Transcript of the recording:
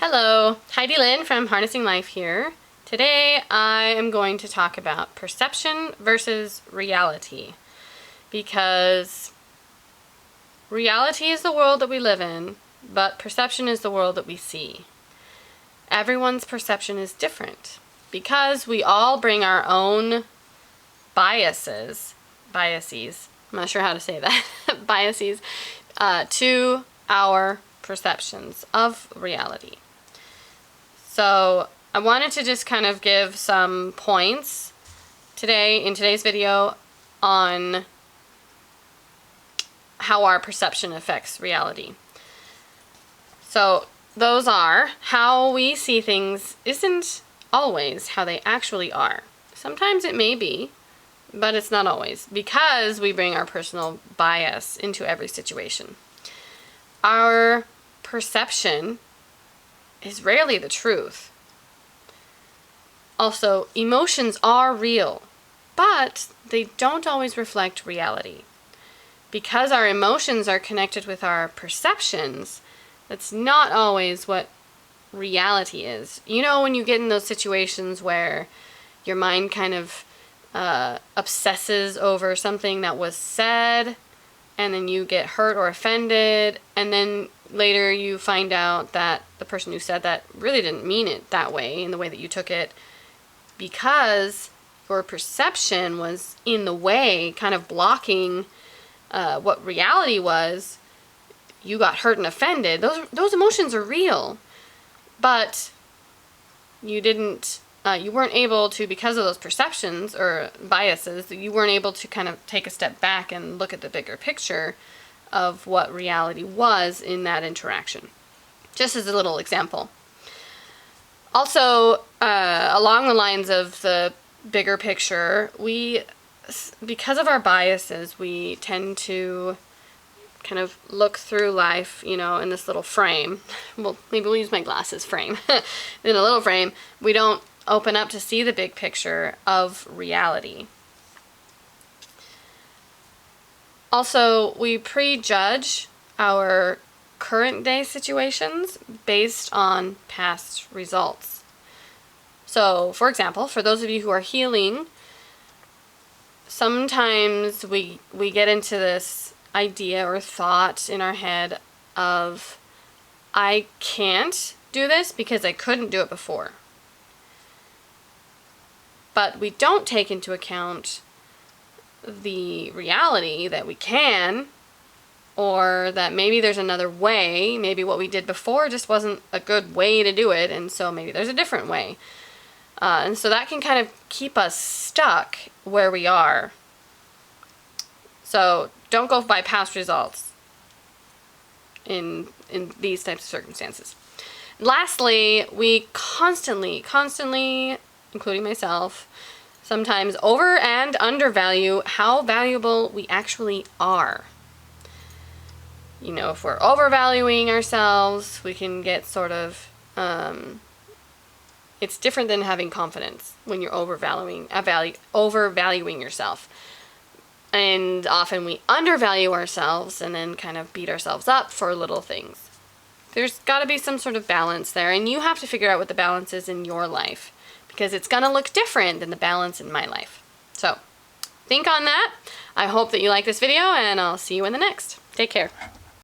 Hello, Heidi Lynn from Harnessing Life here. Today I am going to talk about perception versus reality, because reality is the world that we live in, but perception is the world that we see. Everyone's perception is different because we all bring our own biases, I'm not sure how to say that, biases, to our perceptions of reality. So I wanted to just kind of give some points today in today's video on how our perception affects reality. So those are, how we see things isn't always how they actually are. Sometimes it may be, but it's not always, because we bring our personal bias into every situation. Our perception is rarely the truth. Also, emotions are real, but they don't always reflect reality. Because our emotions are connected with our perceptions, that's not always what reality is. You know, when you get in those situations where your mind kind of obsesses over something that was said, and then you get hurt or offended, and then later you find out that the person who said that really didn't mean it that way, in the way that you took it, because your perception was in the way, kind of blocking what reality was. You got hurt and offended. Those emotions are real, but you weren't able to, because of those perceptions or biases, you weren't able to kind of take a step back and look at the bigger picture of what reality was in that interaction. Just as a little example. Also, along the lines of the bigger picture, because of our biases, we tend to kind of look through life, in this little frame. Well, maybe we'll use my glasses frame. In a little frame, we don't open up to see the big picture of reality. Also, we prejudge our current day situations based on past results. So, for example, for those of you who are healing, sometimes we get into this idea or thought in our head of, I can't do this because I couldn't do it before. But we don't take into account the reality that we can, or that maybe there's another way. Maybe what we did before just wasn't a good way to do it, and so maybe there's a different way. And so that can kind of keep us stuck where we are. So don't go by past results in these types of circumstances. Lastly, we constantly, including myself, sometimes over and undervalue how valuable we actually are. If we're overvaluing ourselves, we can get sort of, it's different than having confidence when you're overvaluing yourself. And often we undervalue ourselves and then kind of beat ourselves up for little things. There's got to be some sort of balance there, and you have to figure out what the balance is in your life, because it's going to look different than the balance in my life. So think on that. I hope that you like this video, and I'll see you in the next. Take care.